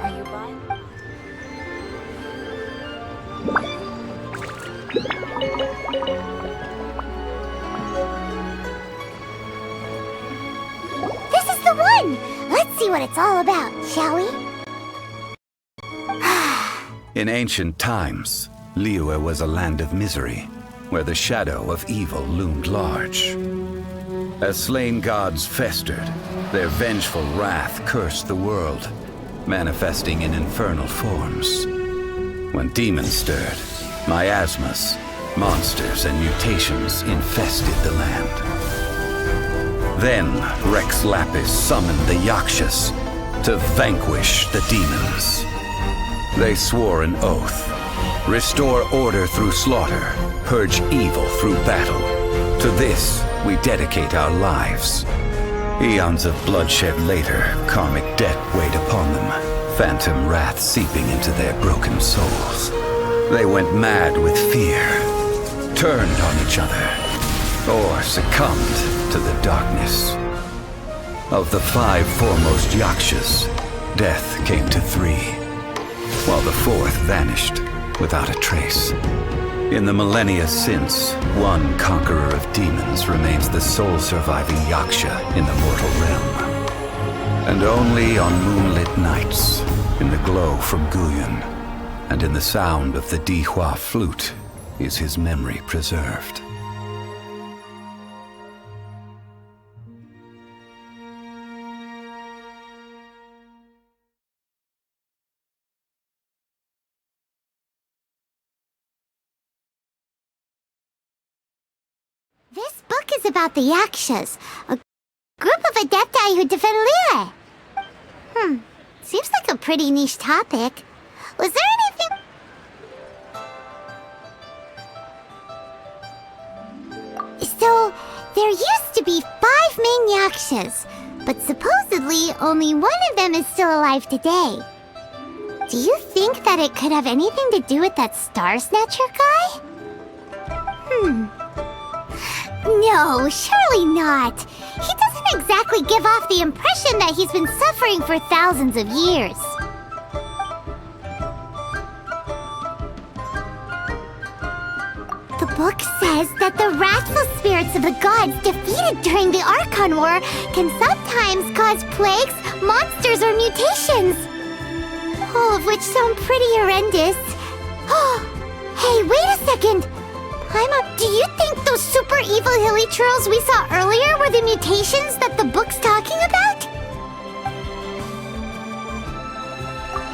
Are you buying? This is the one! Let's see what it's all about, shall we? In ancient times, Liyue was a land of misery, where the shadow of evil loomed large. As slain gods festered, their vengeful wrath cursed the world, manifesting in infernal forms. When demons stirred, miasmas, monsters, and mutations infested the land. Then Rex Lapis summoned the Yakshas to vanquish the demons. They swore an oath: restore order through slaughter, purge evil through battle. To this, we dedicate our lives. Eons of bloodshed later, karmic debt weighed upon them, phantom wrath seeping into their broken souls. They went mad with fear, turned on each other, or succumbed to the darkness. Of the 5 foremost Yakshas, death came to 3, while the 4th vanished without a trace. In the millennia since, one conqueror of demons remains the sole surviving Yaksha in the mortal realm. And only on moonlit nights, in the glow from Guyun, and in the sound of the Dihua flute, is his memory preserved. This book is about the Yakshas, a group of adepti who defend Liyue. Seems like a pretty niche topic. Was there anything... So, there used to be 5 main Yakshas, but supposedly only one of them is still alive today. Do you think that it could have anything to do with that Star Snatcher guy? No, surely not. He doesn't exactly give off the impression that he's been suffering for thousands of years. The book says that the wrathful spirits of the gods defeated during the Archon War can sometimes cause plagues, monsters, or mutations. All of which sound pretty horrendous. Hey, wait a second! Paimon, do you think those super evil hilly churls we saw earlier were the mutations that the book's talking about?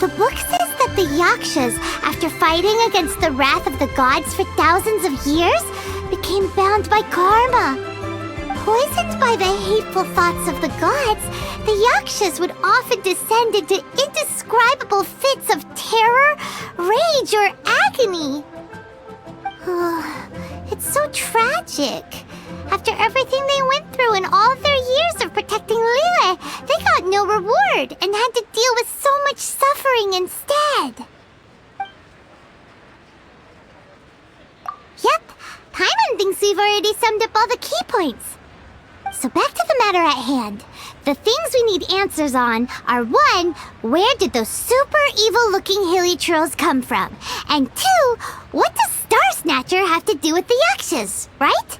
The book says that the Yakshas, after fighting against the wrath of the gods for thousands of years, became bound by karma. Poisoned by the hateful thoughts of the gods, the Yakshas would often descend into indescribable fits of terror, rage, or agony. It's so tragic. After everything they went through and all their years of protecting Liyue, they got no reward and had to deal with so much suffering instead. Yep, Paimon thinks we've already summed up all the key points. So back to the matter at hand. The things we need answers on are 1, where did those super evil-looking hilly trolls come from? And 2, what does Star Snatcher have to do with the Yakshas, right?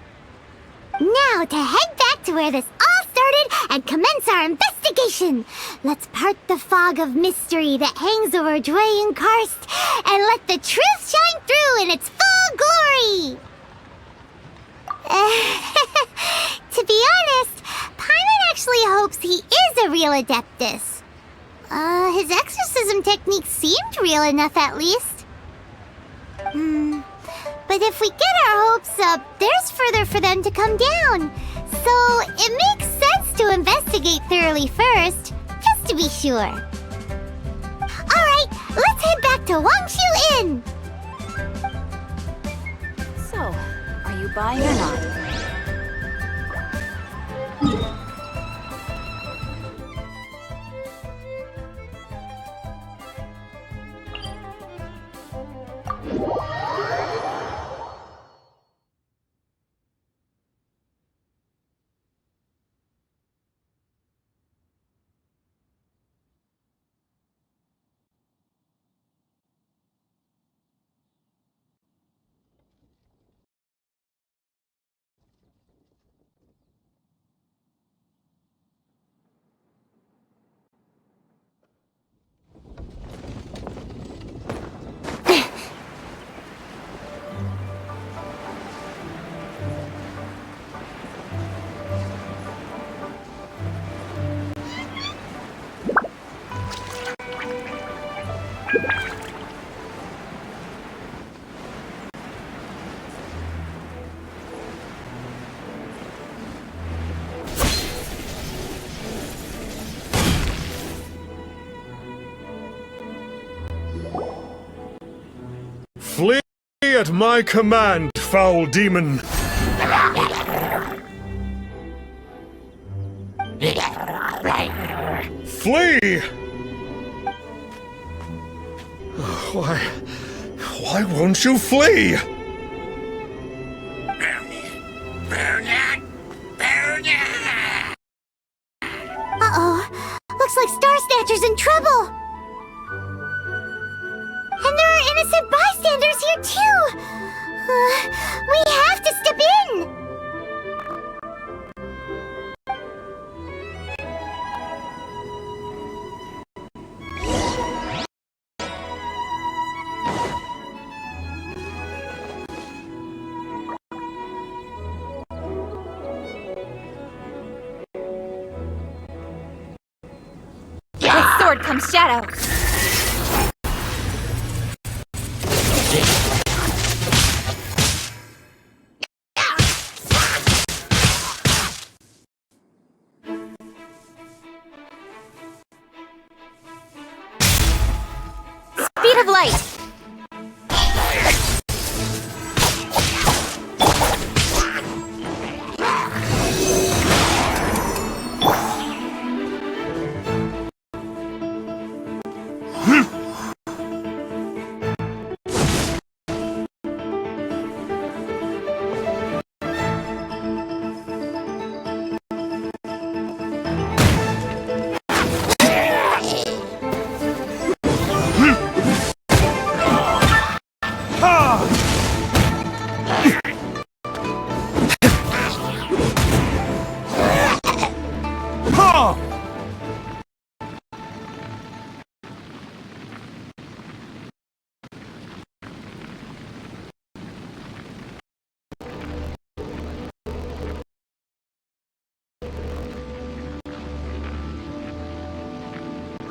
Now to head back to where this all started and commence our investigation. Let's part the fog of mystery that hangs over Dwayne Karst and let the truth shine through in its full glory. To be honest, Paimon actually hopes he is a real Adeptus. His exorcism technique seemed real enough at least. But if we get our hopes up, there's further for them to come down. So it makes sense to investigate thoroughly first, just to be sure. Alright, let's head back to Wangshu Inn! So, are you buying or not? Flee at my command, foul demon! Flee! Why won't you flee? Uh-oh. Looks like Star Snatcher's in trouble. And there are innocent bystanders here, too! We have to step in! With sword comes shadow. Speed of light.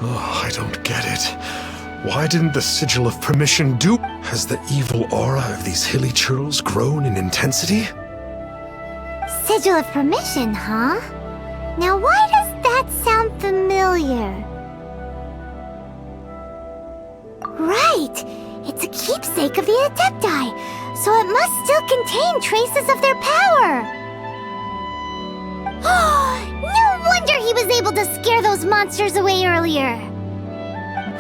Oh, I don't get it. Why didn't the Sigil of Permission do? Has the evil aura of these hilly churls grown in intensity? Sigil of Permission, huh? Now why does that sound familiar? Right! It's a keepsake of the Adepti, so it must still contain traces of their power! No wonder he was able to scare those monsters away earlier!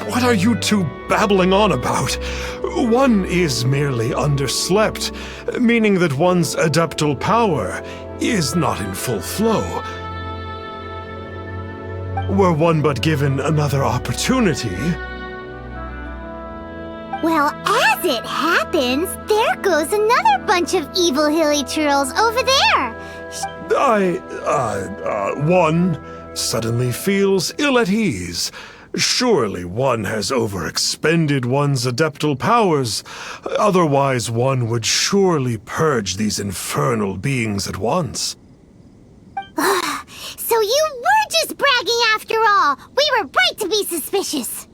What are you two babbling on about? One is merely underslept, meaning that one's adeptal power is not in full flow. Were one but given another opportunity... Well, as it happens, there goes another bunch of evil hilly churls over there! One suddenly feels ill at ease. Surely one has overexpended one's adeptal powers. Otherwise, one would surely purge these infernal beings at once. So you were just bragging after all! We were right to be suspicious!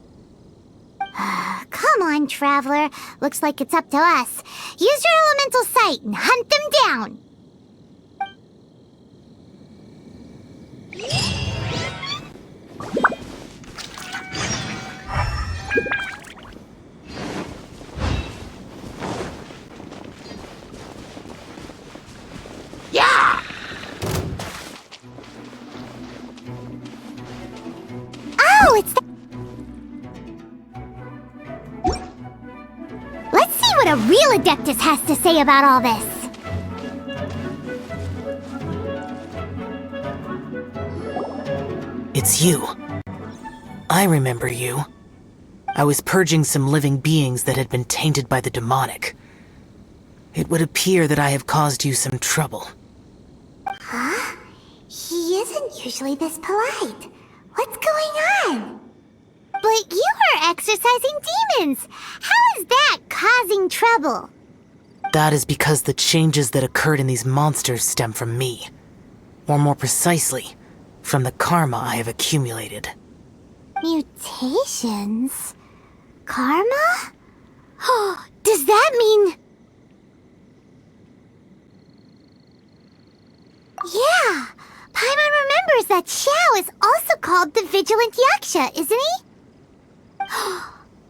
Come on, Traveler. Looks like it's up to us. Use your elemental sight and hunt them down! Yeah! Oh, it's the... Let's see what a real Adeptus has to say about all this. It's you. I remember you. I was purging some living beings that had been tainted by the demonic. It would appear that I have caused you some trouble. Huh? He isn't usually this polite. What's going on? But you are exorcising demons! How is that causing trouble? That is because the changes that occurred in these monsters stem from me. Or more precisely, from the karma I have accumulated. Mutations? Karma? Does that mean... Yeah! Paimon remembers that Xiao is also called the Vigilant Yaksha, isn't he?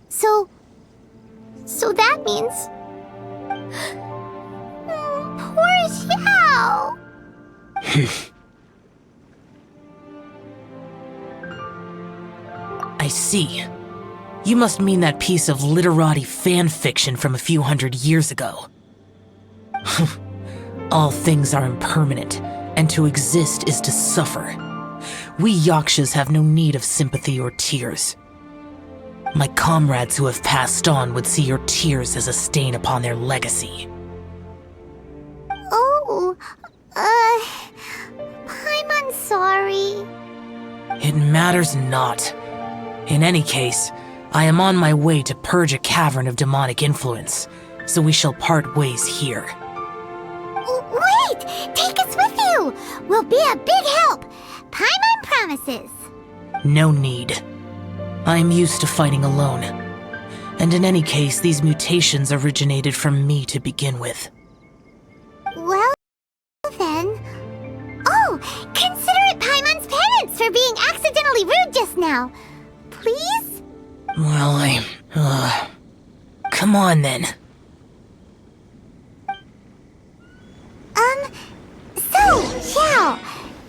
So that means... Poor Xiao! I see. You must mean that piece of literati fan fiction from a few hundred years ago. All things are impermanent, and to exist is to suffer. We Yakshas have no need of sympathy or tears. My comrades who have passed on would see your tears as a stain upon their legacy. Oh, I'm sorry. It matters not. In any case, I am on my way to purge a cavern of demonic influence, so we shall part ways here. Wait! Take us with you! We'll be a big help! Paimon promises! No need. I am used to fighting alone. And in any case, these mutations originated from me to begin with. Well, then... Oh! Consider it Paimon's penance for being accidentally rude just now! Please? Well, come on then. So, Xiao,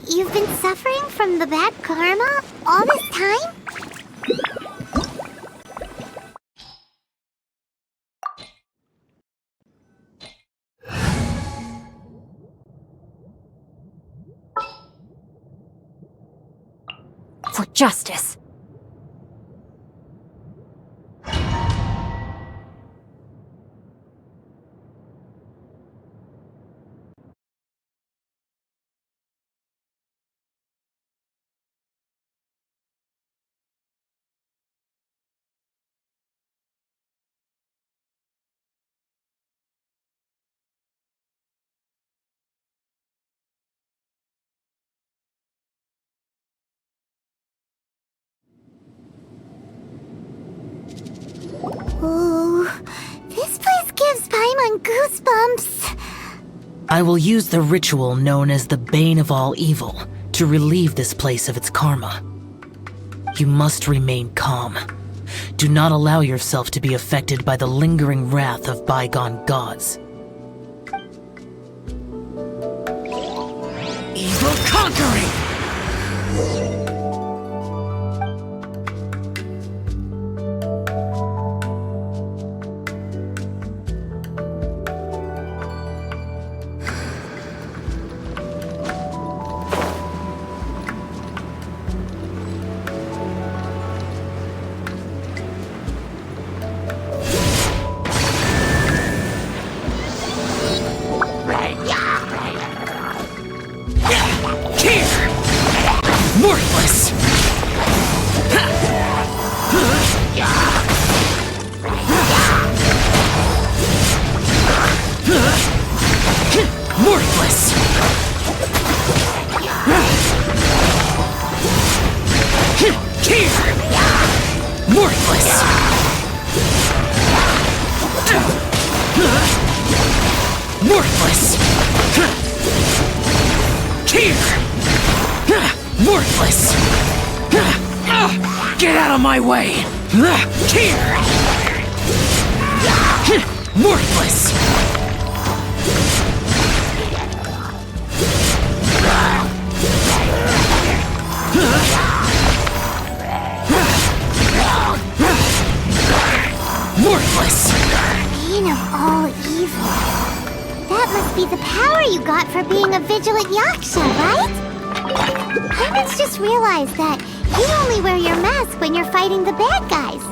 you've been suffering from the bad karma all this time? For justice. Ooh, this place gives Paimon goosebumps. I will use the ritual known as the Bane of All Evil to relieve this place of its karma. You must remain calm. Do not allow yourself to be affected by the lingering wrath of bygone gods. Evil conquering! Worthless! Worthless! Here! Worthless! Worthless! Here! Worthless! Get out of my way! Here! Worthless! Worthless! Bane of all evil. That must be the power you got for being a vigilant Yaksha, right? Paimon's just realized that you only wear your mask when you're fighting the bad guys.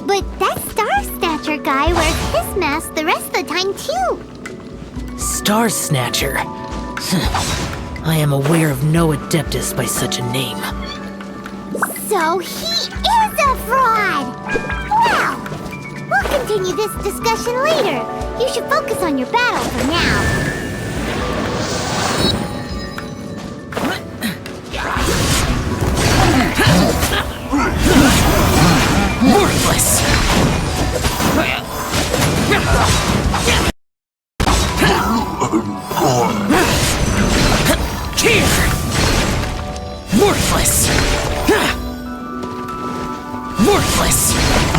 But that Star Snatcher guy wears his mask the rest of the time, too. Star Snatcher? I am aware of no Adeptus by such a name. So he is a fraud! Well, we'll continue this discussion later. You should focus on your battle for now. Worthless!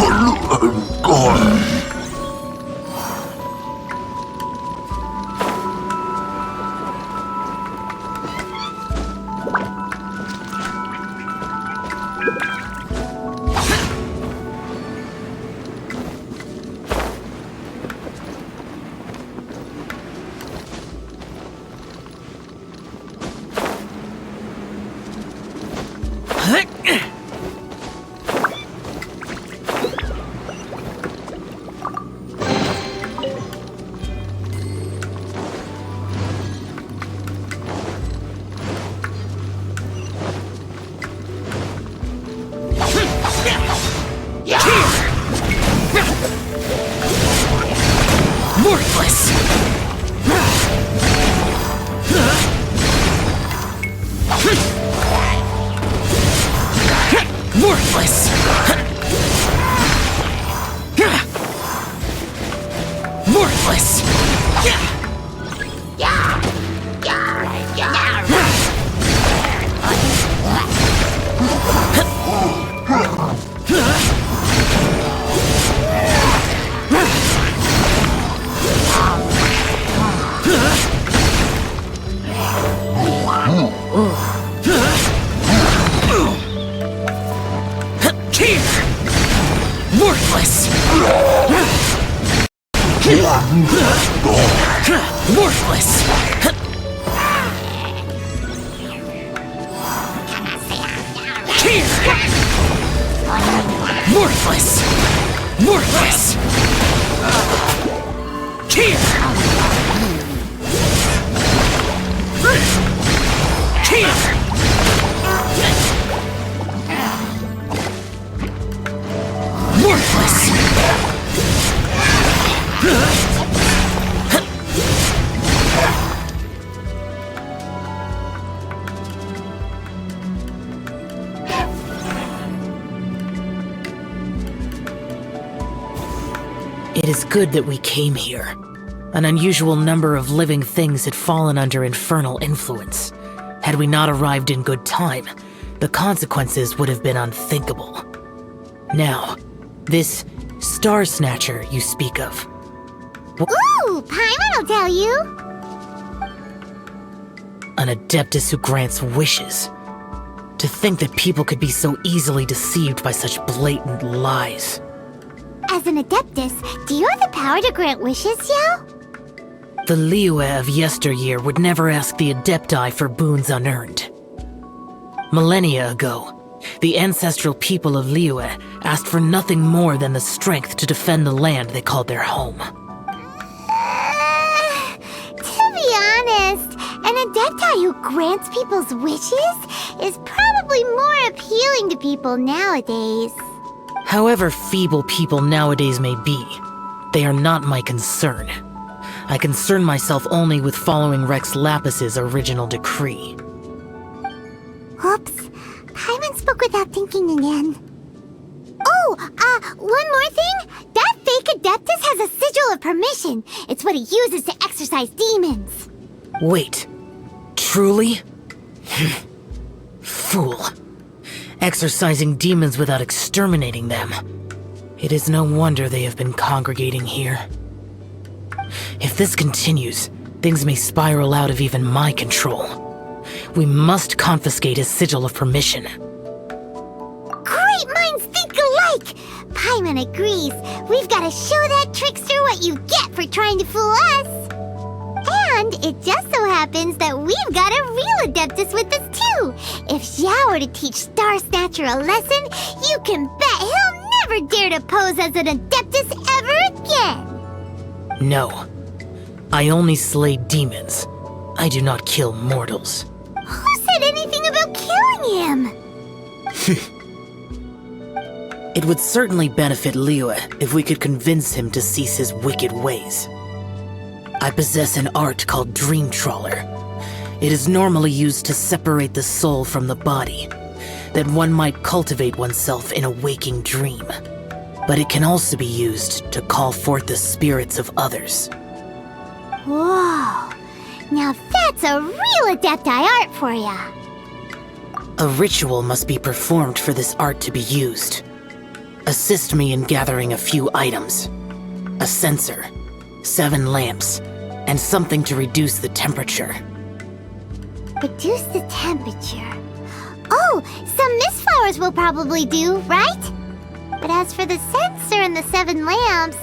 Worthless! Worthless! Worthless! Worthless! Worthless! Worthless! Worthless! Worthless! It is good that we came here. An unusual number of living things had fallen under infernal influence. Had we not arrived in good time, the consequences would have been unthinkable. Now, this Star Snatcher you speak of. Ooh, Paimon will tell you. An Adeptus who grants wishes. To think that people could be so easily deceived by such blatant lies. As an Adeptus, do you have the power to grant wishes, Yao? The Liyue of yesteryear would never ask the Adepti for boons unearned. Millennia ago, the ancestral people of Liyue asked for nothing more than the strength to defend the land they called their home. To be honest, an Adepti who grants people's wishes is probably more appealing to people nowadays. However feeble people nowadays may be, they are not my concern. I concern myself only with following Rex Lapis's original decree. Oops, Paimon spoke without thinking again. Oh, one more thing. That fake Adeptus has a sigil of permission. It's what he uses to exorcise demons. Wait, truly? Fool. Exorcising demons without exterminating them. It is no wonder they have been congregating here. If this continues, things may spiral out of even my control. We must confiscate his sigil of permission. Great minds think alike! Paimon agrees. We've got to show that trickster what you get for trying to fool us. And it just so happens that we've got a real Adeptus with us too. If Xiao were to teach Star Snatcher a lesson, you can bet he'll never dare to pose as an Adeptus ever again. No. I only slay demons. I do not kill mortals. Who said anything about killing him? It would certainly benefit Liyue if we could convince him to cease his wicked ways. I possess an art called Dream Trawler. It is normally used to separate the soul from the body, that one might cultivate oneself in a waking dream. But it can also be used to call forth the spirits of others. Whoa, now that's a real Adepti art for ya. A ritual must be performed for this art to be used. Assist me in gathering a few items. A sensor, 7 lamps, and something to reduce the temperature. Reduce the temperature. Oh, some mist flowers will probably do, right? But as for the sensor and the 7 lamps...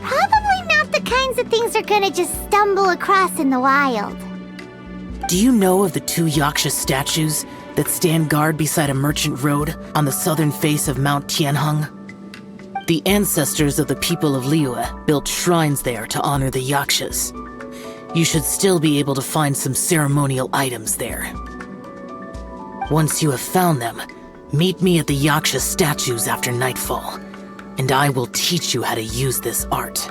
probably not the kinds of things they're gonna just stumble across in the wild. Do you know of the 2 Yaksha statues that stand guard beside a merchant road on the southern face of Mount Tianheng? The ancestors of the people of Liyue built shrines there to honor the Yakshas. You should still be able to find some ceremonial items there. Once you have found them, meet me at the Yaksha statues after nightfall, and I will teach you how to use this art.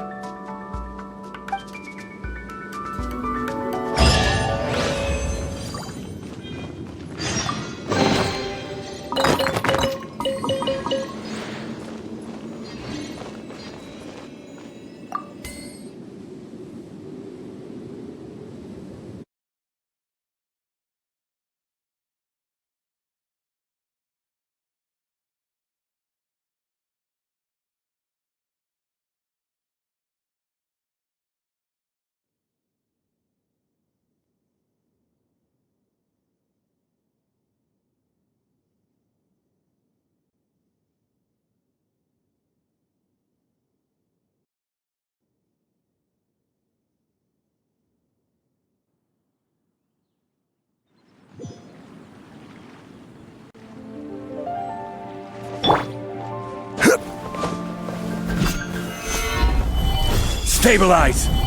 Stabilize!